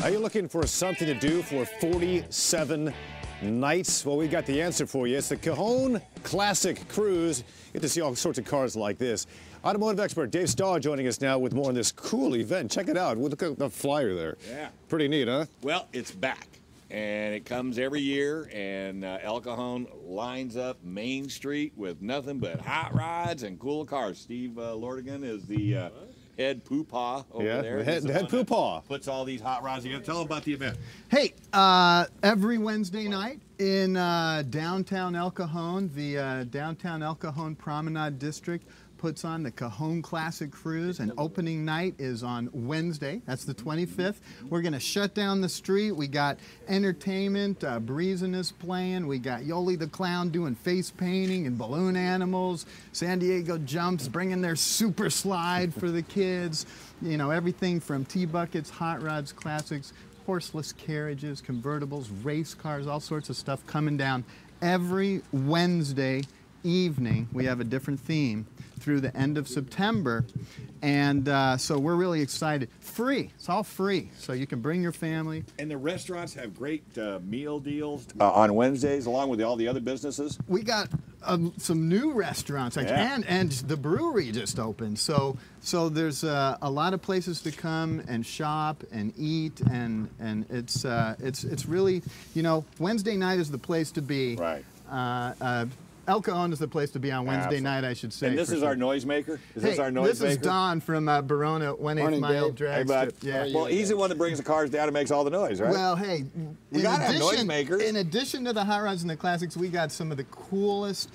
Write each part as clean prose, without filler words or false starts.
Are you looking for something to do for 47 nights? Well, we've got the answer for you. It's the Cajon Classic Cruise. You get to see all sorts of cars like this. Automotive expert Dave Stahl joining us now with more on this cool event. Check it out. Look at the flyer there. Yeah. Pretty neat, huh? Well, it's back. And it comes every year, and El Cajon lines up Main Street with nothing but hot rods and cool cars. Steve Lordigan is the head poopah over there. The head poopah. Puts all these hot rods together. Tell them about the event. Hey, every Wednesday night in downtown El Cajon, the downtown El Cajon Promenade District puts on the Cajon Classic Cruise, and opening night is on Wednesday. That's the 25th. We're going to shut down the street. We got entertainment, Breezin' is playing. We got Yoli the Clown doing face painting and balloon animals. San Diego Jumps bringing their super slide for the kids. You know, everything from T-buckets, hot rods, classics, horseless carriages, convertibles, race cars, all sorts of stuff coming down every Wednesday evening. We have a different theme through the end of September, and so we're really excited. Free, it's all free, so you can bring your family. And the restaurants have great meal deals on Wednesdays, along with all the other businesses. We got some new restaurants, actually, Yeah. and the brewery just opened. So there's a lot of places to come and shop and eat, and it's really, you know, Wednesday night is the place to be. Right. El Cajon is the place to be on Wednesday night, I should say. And this is our noisemaker? Is this our noisemaker? This is Don from Barona 1/8 Mile Drag Strip. Yeah. Well, he's the one that brings the cars down and makes all the noise, right? Well, hey, we gotta have noisemakers. In addition to the hot rods and the classics, we got some of the coolest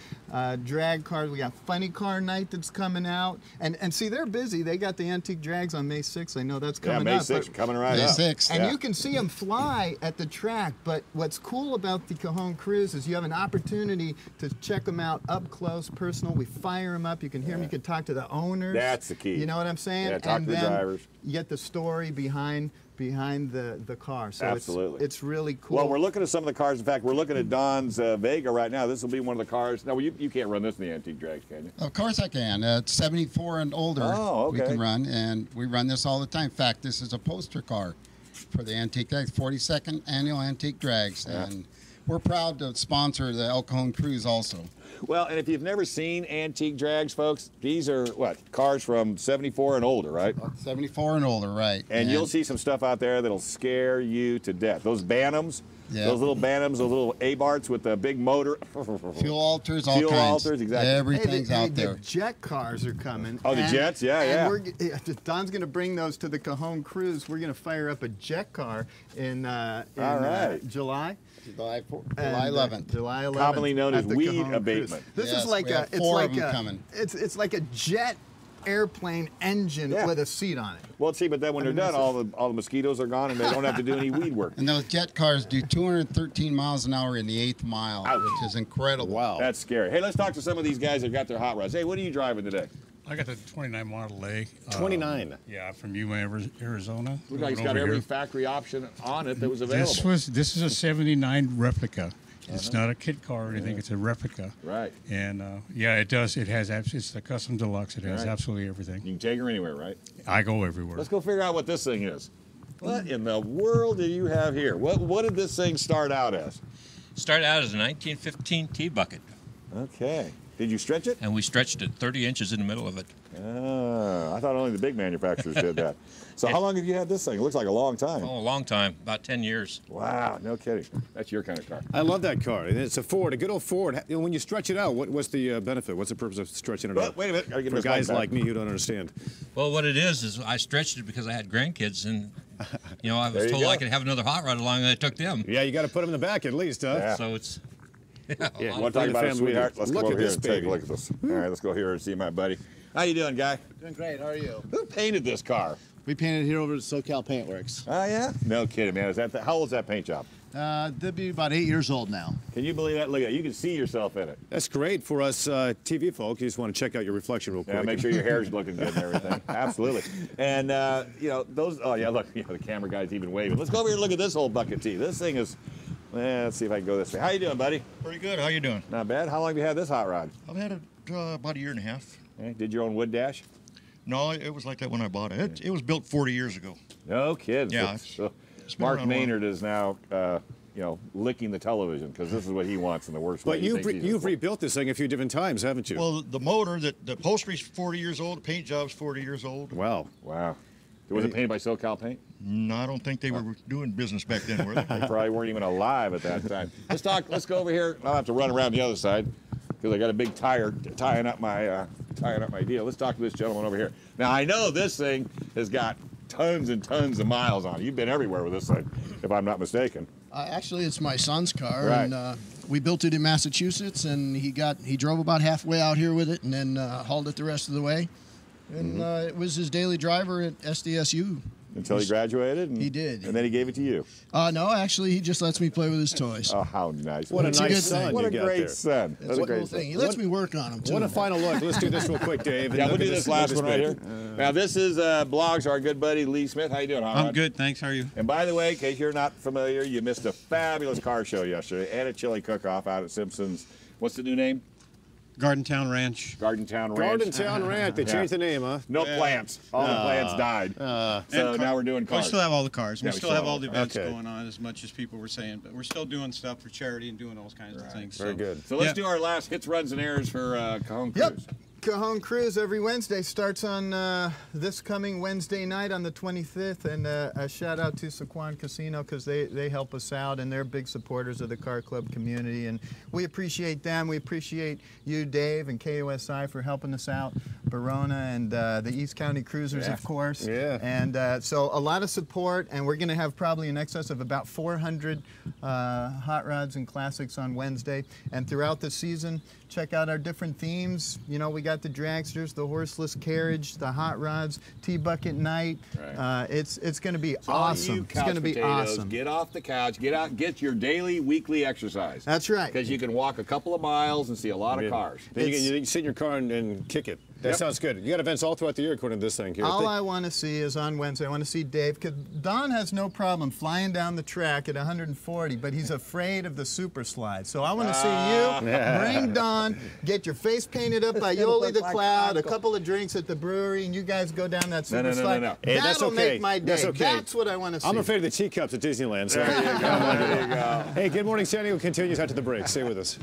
drag cars. We got Funny Car Night that's coming out, and see, they're busy. They got the antique drags on May 6th. I know that's coming up. Yeah, May 6th, coming right up. May 6th. And you can see them fly at the track. But what's cool about the Cajon Cruise is you have an opportunity to check them out up close, personal. We fire them up. You can hear them. You can talk to the owners. That's the key. You know what I'm saying? Yeah, talk and to the then drivers. You get the story behind the car. So Absolutely. it's really cool. Well, we're looking at some of the cars. In fact, we're looking at Don's Vega right now. This will be one of the cars. Now, you can't run this in the antique drags, can you? Of course I can. It's 74 and older. Oh, okay. We can run, and we run this all the time. In fact, this is a poster car for the Antique Drags, 42nd Annual Antique Drags. Yeah. And we're proud to sponsor the El Cajon Cruise also. Well, and if you've never seen antique drags, folks, these are, what, cars from 74 and older, right? 74 and older, right. And you'll see some stuff out there that'll scare you to death. Those Bantams, those little Bantams, those little Abarths with the big motor. Fuel alters, all Fuel kinds. alters, exactly. Everything's out there. The jet cars are coming. Oh, the jets? Yeah, and Don's going to bring those to the Cajon Cruise. We're going to fire up a jet car in July. July 11th. July 11th. Commonly known as at the weed Cajon abatement. Cruise. This Yes, is like we have it's four like of them coming. It's like a jet airplane engine with a seat on it. Well, see, but then when they're done, all the mosquitoes are gone, and they don't have to do any weed work. And those jet cars do 213 miles an hour in the 8th mile, which is incredible. Wow. That's scary. Hey, let's talk to some of these guys that got their hot rods. Hey, what are you driving today? I got the 29 Model A. 29. Yeah, from Yuma, Arizona. Looks like it's got Over every here. factory option on it that was available. This is a 79 replica. It's not a kit car or anything. It's a replica. Right. And yeah, it does. It has. It's the custom deluxe. It has Right. absolutely everything. You can take her anywhere, right? I go everywhere. Let's go figure out what this thing is. What in the world do you have here? What did this thing start out as? Started out as a 1915 T-bucket, Okay. Did you stretch it? and we stretched it 30 inches in the middle of it. I thought only the big manufacturers did that. So how long have you had this thing? It looks like a long time. Oh, a long time, about 10 years. Wow, no kidding. That's your kind of car. I love that car. And it's a Ford, a good old Ford. You know, when you stretch it out, what's the benefit? What's the purpose of stretching it Well, out? wait a minute. Gotta get For this guys mic back. like me who don't understand. Well, what it is I stretched it because I had grandkids, and you know I There was you told I go. could have another hot rod along, and I took them. Yeah, you got to put them in the back at least, huh? Yeah. So it's Yeah. You want to talk Bring the about it, family with sweetheart? you. Let's Look go at over here this and take baby. a look at this. All right, let's go here and see my buddy. How you doing, guy? Doing great. How are you? Who painted this car? We painted here over at SoCal Paintworks. Oh, yeah? No kidding, man. How old is that paint job? They'd be about 8 years old now. Can you believe that? Look at it. You can see yourself in it. That's great for us TV folk. You just want to check out your reflection real quick. Yeah, make sure your hair's looking good and everything. Absolutely. And, you know, those, oh, yeah, look, you know, the camera guy's even waving. Let's go over here and look at this whole bucket tea. This thing is, let's see if I can go this way. How you doing, buddy? Pretty good. How you doing? Not bad. How long have you had this hot rod? I've had it about a year and a half. Okay. Did your own wood dash? No, it was like that when I bought it. It was built 40 years ago. No kidding. Yeah, So been Mark around a while. Maynard is now, licking the television because this is what he wants in the worst way. But you've rebuilt this thing a few different times, haven't you? Well, the motor, the upholstery's 40 years old, the paint job's 40 years old. Wow. Wow. Was it painted by SoCal Paint? No, I don't think they were doing business back then, were they? They probably weren't even alive at that time. Let's go over here. I'll have to run around the other side because I got a big tire tying up my deal. Let's talk to this gentleman over here. Now I know this thing has got tons and tons of miles on it. You've been everywhere with this thing, if I'm not mistaken. Actually, it's my son's car, Right. and we built it in Massachusetts, and he drove about halfway out here with it, and then hauled it the rest of the way. And it was his daily driver at SDSU. Until he graduated? He did. And then he gave it to you? No, actually, he just lets me play with his toys. Oh, how nice. What a It's a nice good son thing. What you a got great there. son. That's What a a great cool thing. He lets me work on him, too. What a final look. Let's do this real quick, Dave. Yeah, Look we'll at do this last one right here. big. Now, this is Blogs, our good buddy Lee Smith. How you doing, Howard? I'm good, thanks. How are you? And by the way, in case you're not familiar, you missed a fabulous car show yesterday and a chili cook-off out at Simpson's. What's the new name? Garden Town Ranch. Garden Town Ranch. Garden Town Ranch. They changed the name, huh? No plants. All the plants died. So now we're doing cars. We still have all the cars. Yeah, We still have all the events Okay. going on as much as people were saying, but we're still doing stuff for charity and doing all kinds of things. Very good. So let's Yeah. do our last hits, runs, and errors for Cajon Yep. Cruise. Cajon Cruise every Wednesday starts on this coming Wednesday night on the 25th, and a shout out to Saquon Casino because they help us out and they're big supporters of the car club community, and we appreciate them. We appreciate you, Dave, and KUSI for helping us out, Barona and the East County Cruisers, of course. Yeah. And so a lot of support, and we're going to have probably in excess of about 400 hot rods and classics on Wednesday, and throughout the season. Check out our different themes. You know, we got the dragsters, the horseless carriage, the hot rods, T-bucket night. Right. It's going to be All awesome. you It's going to be potatoes, awesome. Get off the couch, get out, get your daily, weekly exercise. That's right. Because you can walk a couple of miles and see a lot of cars. Then you can sit in your car and kick it. That sounds good. You got events all throughout the year according to this thing here. All I want to see is on Wednesday, I want to see Dave, because Don has no problem flying down the track at 140, but he's afraid of the super slide. So I want to see you bring Don, get your face painted up by Yoli the Cloud, a couple of drinks at the brewery, and you guys go down that super slide. No. Hey, that's That'll okay. make my day. That's okay. That's what I want to see. I'm afraid of the teacups at Disneyland. So There you go. There you go. Hey, Good Morning San Diego continues after the break. Stay with us.